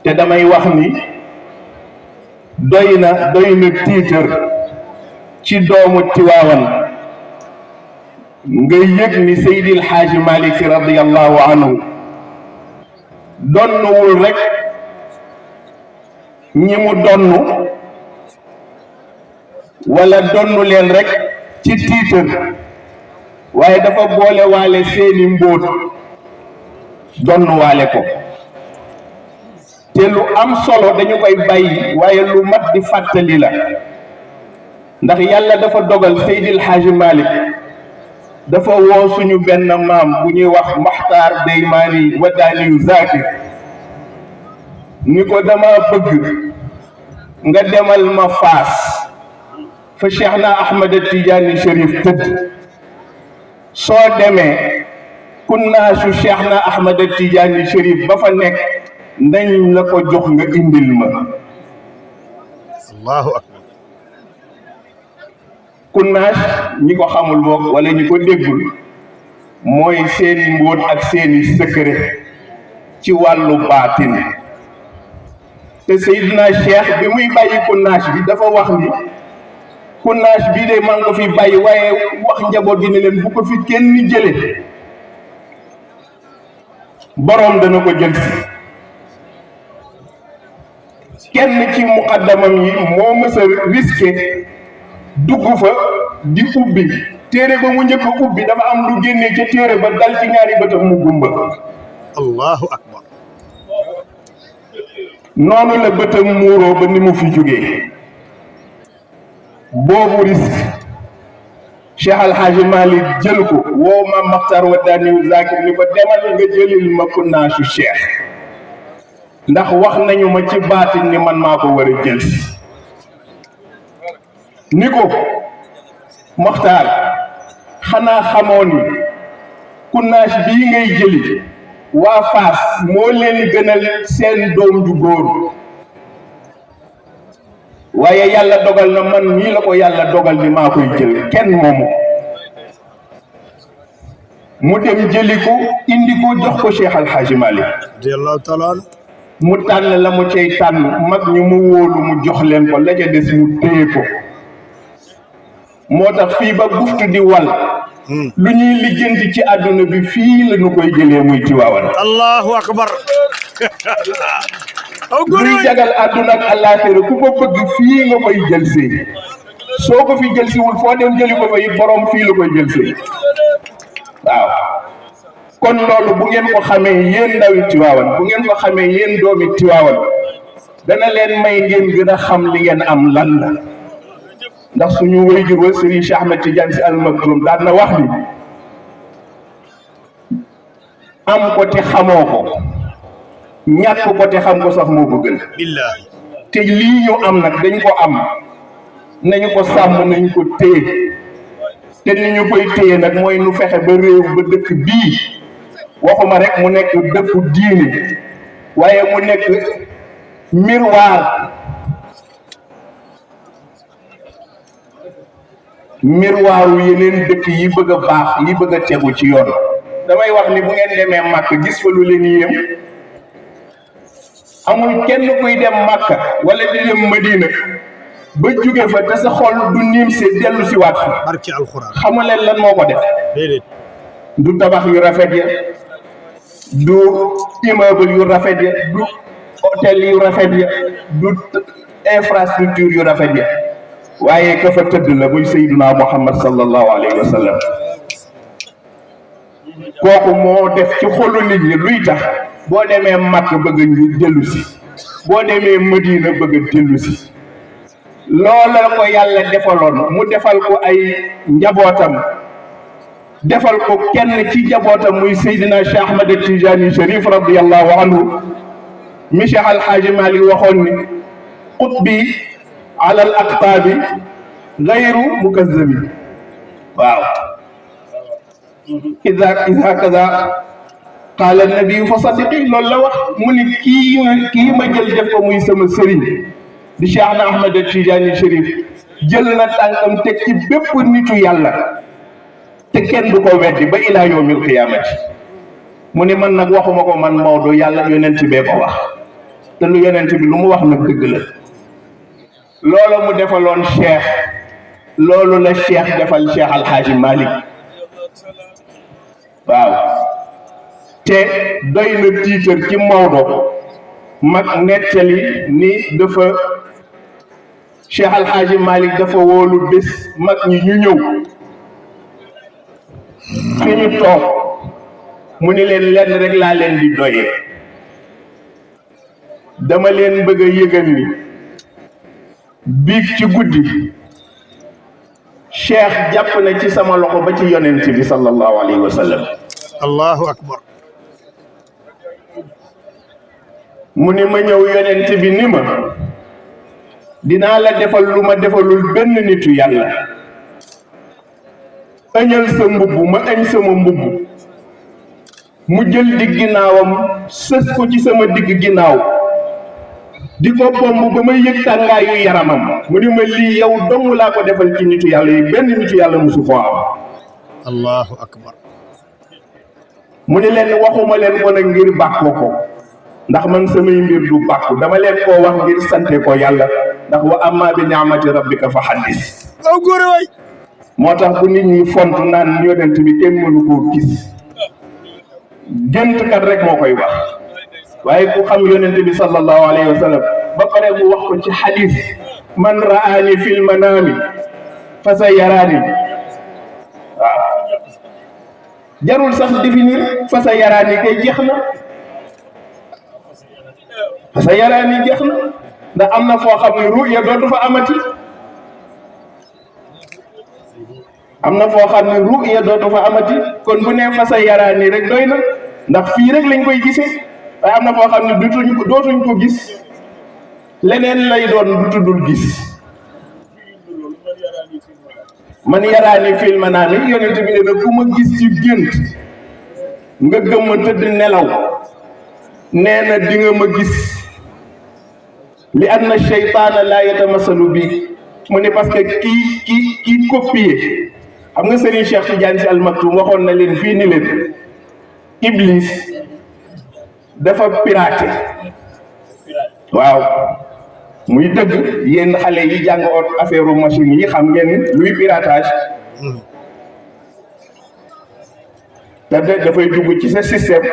te damay wax ni doy na tiitar ci doomu Tiwaawan nga yëg ni seydil hadji malik si radiyallahu anhu donnuwul rek ñi mu donnu wala donnu leen rek ci tiitar waaye dafa boole waale seeni mbóot donnu waale ko te lu am solo dañu koy bàyyi waaye lu mat di fàttali la ndax yàlla dafa dogal seydil hadji malik dafa woo suñu benn maam bu ñuy wax Maxtaar Deymaani Wadaaniyu Zaakir ni ko dama bëgg nga demal ma Faas fa Cheikh na Ahmed Tidiane Chérif tëdd soo demee kunnaasu Cheikh na Ahmed Tidiane Chérif ba fa nekk nañ la ko jox nga indil ma. Allahu akbar. kunnaas ñi ko xamul boog wala ñi ko déggul mooy seeni mbóot ak seeni secret ci wàllu baatin te Seydina Cheikh bi muy bàyyi kunnaas bi dafa wax ni kunnaas bii de maa ngi ko fi bàyyi waaye wax njaboot gi ne leen bu ko fi kenn jële boroom dana ko jël si kenn ci muqaddamam yi moo mës a risqué dugg fa di ubbi téere ba mu njëkk a ubbi dafa am lu génnee ca téere ba dal ci ñaari bëtam mu gumba. Allahu akbar. noonu la bëtam muuroo ba ni mu fi jógee boobu risque Cheikh Al Hadji Malick jël ko woo Maam Maxtaar Wadaaniyu Zaakir ni ko demal nga jëlil ma kunnaasu Cheikh ndax wax nañu ma ci baatin ni man maa ko war a jël si ni ko Maxtaar xanaa xamoo ni kunnaas bii ngay jëli waa Faas moo leen gënal seen doom ju góor waaye yàlla dogal na man nii la ko yàlla dogal ni maa koy jël kenn moomu mu dem jëli ko indi ko jox ko Cheikh Al Hadji Malick radiyallahu taala mu tànn la mu cay tànn mag ñu mu wóolu mu jox leen ko la ca des mu téye ko moo tax fii ba buftu di wal lu ñuy lijjanti ci àdduna bi fii la ñu koy jëlee muy Tiwaawan. Allahu akbar. luy jagal àdduna ak àllaaxira ku ko bëgg fii nga koy jël see soo ko fi jël siwul foo dem jëli ko fa it borom fii la koy jël see waaw kon loolu bu ngeen ko xamee yéen ndawi Tiwaawan bu ngeen ko xamee yéen doomi Tiwaawan dana leen may ngeen gën a xam li ngeen am lan la. ndax suñu wayjur wa Serigne Cheikh Ahmed Tidiane Sy Al Maktoum daan na wax ni am ko te xamoo ko ñàkk ko te xam ko sax moo ko gën billaahi te lii ñu am nag dañ ko am nañu ko sàmm nañu ko téye te ni ñu koy téye nag mooy nu fexe ba réew ba dëkk bii waxuma rek mu nekk dëkku diine waaye mu nekk miroiru yeneen dëkk yi bëgg a baax yi bëgg a tegu ci yoon damay wax ni bu ngeen demee Màkk gis fa lu leen yéem amul kenn kuy dem Màkk wala di dem Madina ba jóge fa te sa xol du niim si dellu si waat fa barki alxuraan xamu leen lan moo ko def déedéet du tabax yu rafet ya du immeuble yu rafet ya du hôtel yu rafet ya du infrastructure yu rafet ya waaye ka fa tëdd la muy Seydina Muhammad sallallahu alayhi wa sallam kooku moo def ci xolu nit ñi luy tax boo demee Makka bëgg ñu dellu si boo demee Madina bëgg a dellu si loola ko yàlla defaloon mu defal ko ay njabootam defal ko kenn ci njabootam muy Seydina Cheikh Ahmed Tidiane Chérif radiyallahu anhu mi Cheikh Al Hadji Malick waxoon ni qutbi ala al aqtaabi gayru mukazzabi waaw ida kaza qaala nabiyu fa sadiqi loolu la wax mu ni kii ma jël def ko muy sama sëriñ di Cheikh na Ahmed Tidiane Chérif jël na tànkam teg ci bépp nitu yàlla te kenn du ko weddi ba ilaa yawmil qiyaamati mu ni man nag waxuma ko man Maodo yàlla yonent bee ko wax te lu yonent bi lu mu wax nag dëgg la loolu mu defaloon cheikh loolu la cheikh defal cheikh alxaaji Malik waaw te doy na tiitar ci Maodo mag nettali ni dafa cheikh alxaaji Malik dafa wóolu bés mag ñi ñu ñëw fi ñu toog mu ni leen lenn rek laa leen di doyee dama leen bëgg a yëgal ni biig ci guddi cheikh jàpp na ci sama loxo ba ci yonent bi sallallahu alayhi wa sallam allahu akbar mu ni ma ñëw yonent bi ni ma dinaa la defal lu ma defalul benn nitu yàlla ëñal sa mbubb ma ëñ sama mbubb mu jël digg ginnaawam sës ko ci sama digg ginnaaw di ko bomb ba may yëg tàngaayu yaramam mu ni ma lii yow dong laa ko defal ci nitu yàlla yi benn nitu yàlla musu ko am allahu akbar mu ni leen waxuma leen ko nag ngir bàkkoo ko ndax man samay mbir du bàkku dama leen koo wax ngir sante ko yàlla ndax wa amma bi ni'mati rabbika fa haddis aw góor waay moo tax bu nit ñi font naan yonent bi kenn mënu koo gis gént kat rek moo koy wax waaye ku xam yonent bi sallallahu alayhi wa sallam ba pare mu wax ko ci xadis man raani fil manami fa sa yaraani waaw jarul sax définir fa sa yaraani kay jeex na fa sa yaraani jeex na ndax am na foo xam ne ruya dootu fa amati am na foo xam ne ruya dootu fa amati kon bu nee fa sa yaraani rek doy na ndax fii rek lañ koy gisee waaye am na foo xam ne dootuñ ko gis leneen lay doon du tuddul gis man yaraani fil manaami yonent bi ne na ku ma gis ci gént nga gëm ma tëdd nelaw nee na di nga ma gis li anna sheytaana laa yatamasalu bi mu ne parce que kii copier xam nga Serigne Cheikh Tidiane Sy Al Maktoum waxoon na leen fii ni leen Iblis dafa piraté waaw muy dëgg yéen xale yi jàng affaire machine yi xam ngeen luy piratage te dafay dugg ci sa système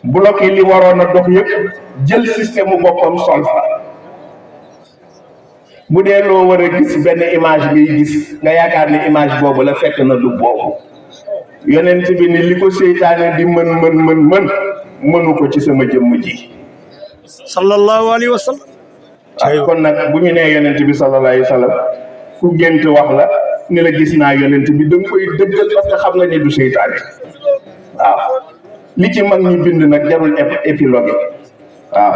bloqué li waroon a dox yëpp jël système mu boppam sol fa bu dee loo war a gis benn image ngay gis nga yaakaar ni image boobu la fekk na du boobu yonent bi ni li ko seytaane di mënu ko ci sama jëmm ji sallallahu alayhi wa sallam kon nag bu ñu nee yonent bi sallallahu alayhi wa sallam ku gént wax la ni la gis naa yonent bi da nga koy dëggal parce que xam nga ni du seytaane waaw li ci mag ñi bind nag jarul épilogue waaw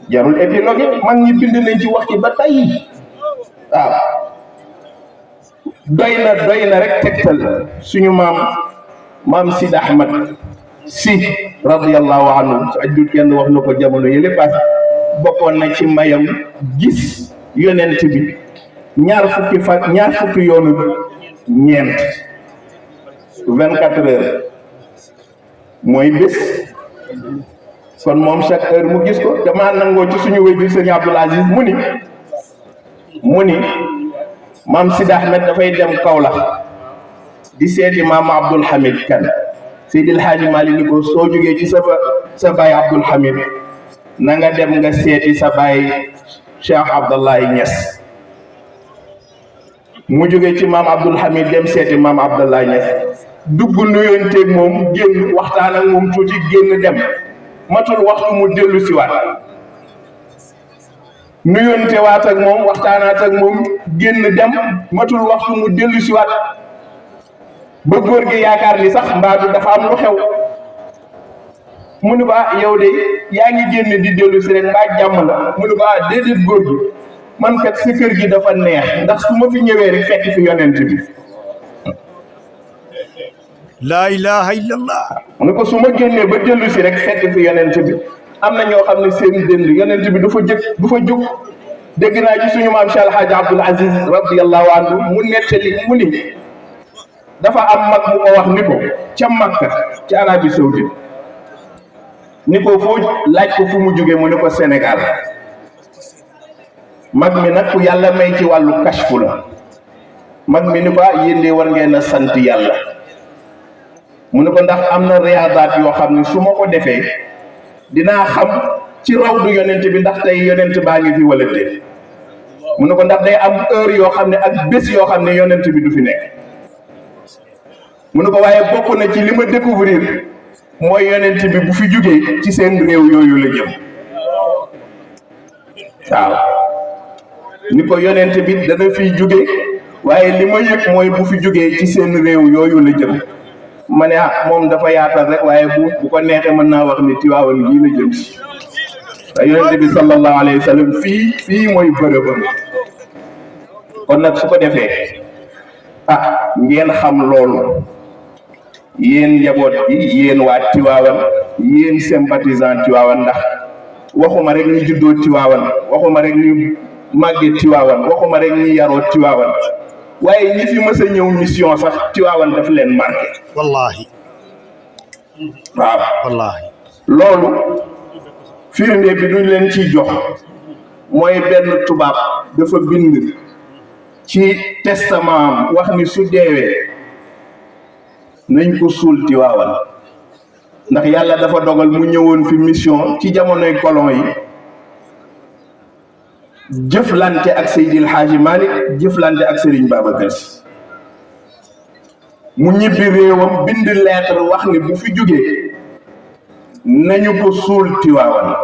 jarul épilogue mag ñi bind nañ ci wax ci ba tey waaw doy na rek tegtal suñu maam Sidi Ahmed si radiyallahu anhu su ajjut kenn wax na ko jamono yële paase bokkoon na ci mayam gis yonent bi ñaar fukki yoonu ñeent 24 heures mooy bés kon moom chaque heure mu gis ko damaa nangoo ci suñu wéy bi sëñ Abdoul Aziz mu ni maam Sidi Ahmed dafay dem Kaolack di seeti maam Abdoul Hamid kan Seydil Hadji Malik ni ko soo jógee ci sa baay Abdoul Hamid na nga dem nga seeti sa baay Cheikh Abdallahi Niass mu jógee ci maam Abdoul Hamid dem seeti maam Abdallahi Niass dugg nuyonteeg moom génn waxtaan ak moom tuuti génn dem matul waxtu mu dellu si waat nuyonte waat ak moom waxtaanaat ak moom génn dem matul waxtu mu dellu si waat ba góor gi yaakaar ni sax mbaadu dafa am lu xew mu ne ko yow de yaa ngi génn di dellu si rek mbaa jàmm la mu ne ko déedéet góor gi man kat sa kër gi dafa neex ndax su ma fi ñëwee rek fekk fi yonent bi laa ilaha illallah mu ne ko su ma génnee ba dellu si rek fekk fi yonent bi am na ñoo xam ne seen dënd yonent bi du fa jóg dégg naa ci suñu maam Cheikh Alhaji Abdoul Aziz radiyallahu anhu mu nettali mu ni dafa am mag mu ko wax ni ko ca Makka ci Arabie Saoudite ni ko foo laaj ko fu mu jóge mu ne ko Sénégal. mag mi nag ku yàlla may ci wàllu kashfu la mag mi ni ko yéen de war ngeen a sant yàlla mu ne ko ndax am na riyaadaat yoo xam ne su ma ko defee dinaa xam ci rawdu yonent bi ndax tey yonent baa ngi fi wala déet mu ne ko ndax day am heure yoo xam ne ak bés yoo xam ne yonent bi du fi nekk mu ne ko waaye bokk na ci li ma découvrir mooy yonent bi bu fi jógee ci seen réew yooyu la jëm waaw ni ko yonent bi dana fiy jóge waaye li ma yëg mooy bu fi jógee ci seen réew yooyu la jëm ma ne moom dafa yaatal rek waaye bu ko neexee mën naa wax ni Tiwaawan gii la jëm si te yonent bi sallallahu alayhi wa sallam fii mooy bërëbam kon nag su ko defee ngeen xam loolu yéen njaboot gi yéen waa Tiwaawan yéen sympathisant Tiwaawan ndax waxuma rek ñu juddoo Tiwaawan waxuma rek ñu màggee Tiwaawan waxuma rek ñu yaroo Tiwaawan waaye ñi fi mës a ñëw mission sax Tiwaawan daf leen marqué. wallahi waaw wallahi loolu firnde bi duñ leen ciy jox mooy benn tubaab dafa bind ci testament am wax ni su deewee nañ ko suul Tiwaawan ndax yàlla dafa dogal mu ñëwoon fi mission ci jamonoy colon yi jëflante ak seydil hadji malik jëflante ak Serigne Babacar Sy mu ñibbi réewam bind lettre wax ni bu fi jógee nañu ko suul Tiwaawan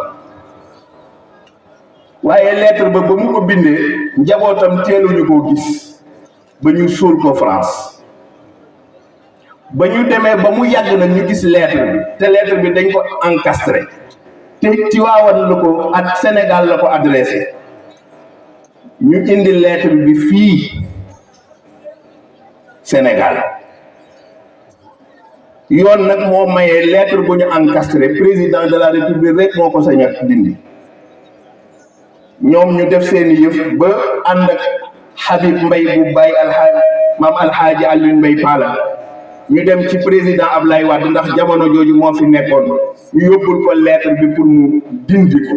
waaye lettre ba mu ko bindee njabootam teeluñu koo gis ba ñu suul ko France ba ñu demee ba mu yàgg nag ñu gis lettre bi te lettre bi dañ ko encastré te Tiwaawan la ko ak Sénégal la ko adressé ñu indi lettre bi fii Sénégal yoon nag moo mayee lettre bu ñu encastré président de la république rek moo ko sañ a dindi ñoom ñu def seeni yëf ba ànd ak Habib Mbay bu bàyyi maam alxaaji Alioune Mbay Paala ñu dem ci président Ablaye Wade ndax jamono jooju moo fi nekkoon ñu yóbbul ko lettre bi pour mu dindi ko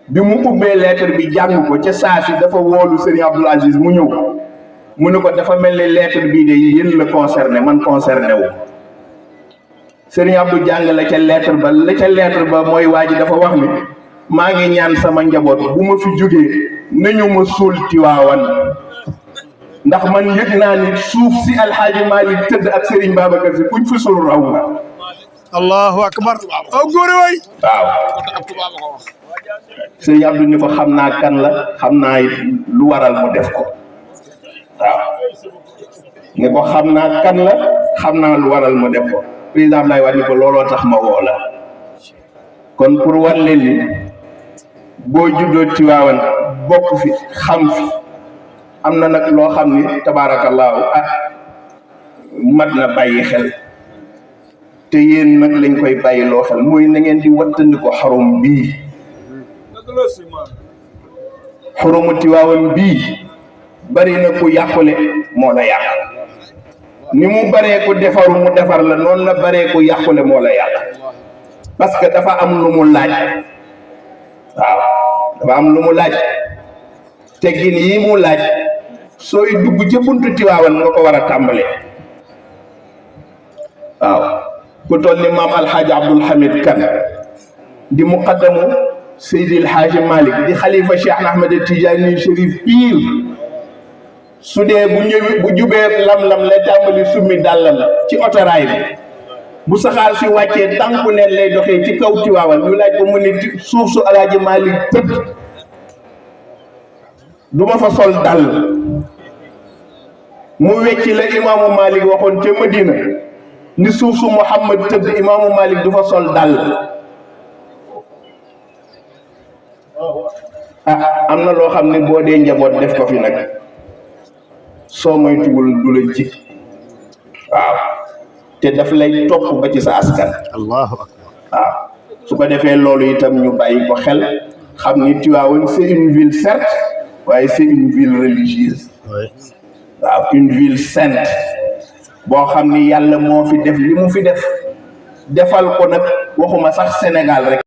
bi mu ubbee lettre bi jàng ko ca saa si dafa woolu Serigne Abdoul Aziz mu ñëw mu ne ko dafa mel ni lettre bii de yéen la concerné man concerné wu Serigne Abdou jàng la ca lettre ba mooy waa ji dafa wax ni maa ngi ñaan sama njaboot bu ma fi jógee nañu ma suul Tiwaawan ndax man yëg naa ni suuf si alxaaji Malik tëdd ak Serigne Babacar Sy kuñ fi suul raw nga allahu akbar aw góore way waaw Serigne Abdou ni ko xam naa kan la xam naa lu waral mu def ko waaw ni ko xam naa kan la xam naa lu waral mu def ko président Abdoulaye Wade ni ko looloo tax ma woo la kon pour wan leen ni boo juddoo Tiwaawan bokk fi xam fi am na nag loo xam ni tabaarakallaahu mat na bàyyi xel te yéen nag lañ koy bàyyi loo xel mooy na ngeen di wattandi ko xarum bii xurumu Tiwaawan bii bari na ku yàqule moo la yàq ni mu baree ku defaru mu defar la noonu la baree ku yàqule moo la yàq parce que dafa am lu mu laaj waaw dafa am lu mu laaj teggin yi mu laaj sooy dugg ca buntu Tiwaawan nga ko war a tàmbale waaw ku toll ni maam alxaaji Abdul Hamid Kan di muqaddamu seydil hadji Malik di xalifa Cheikh Ahmed Tidiane Chérif Pire su dee bu jubee lam-lam la tàmbali summi dàllam ci otoraay bi bu saxaar si wàccee tànku neen lay doxee ci kaw Tiwaawan ñu laaj ko mu ni suuf su alaaji Malik tëdd du ma fa sol dàll mu wecci la imaamu Malik waxoon ca Madina ni suuf su Muhammad tëdd imaamu Malik du fa sol dàll am na loo xam ne boo dee njaboot def ko fi nag soo moytuwul du la ji waaw te daf lay topp ba ci sa askan allahu akbar waaw su ko defee loolu itam ñu bàyyi ko xel xam ni Tivaouane c'est une ville certes waaye c'est une ville religieuse waaw une ville sainte boo xam ni yàlla moo fi def li mu fi def defal ko nag waxuma sax Sénégal rek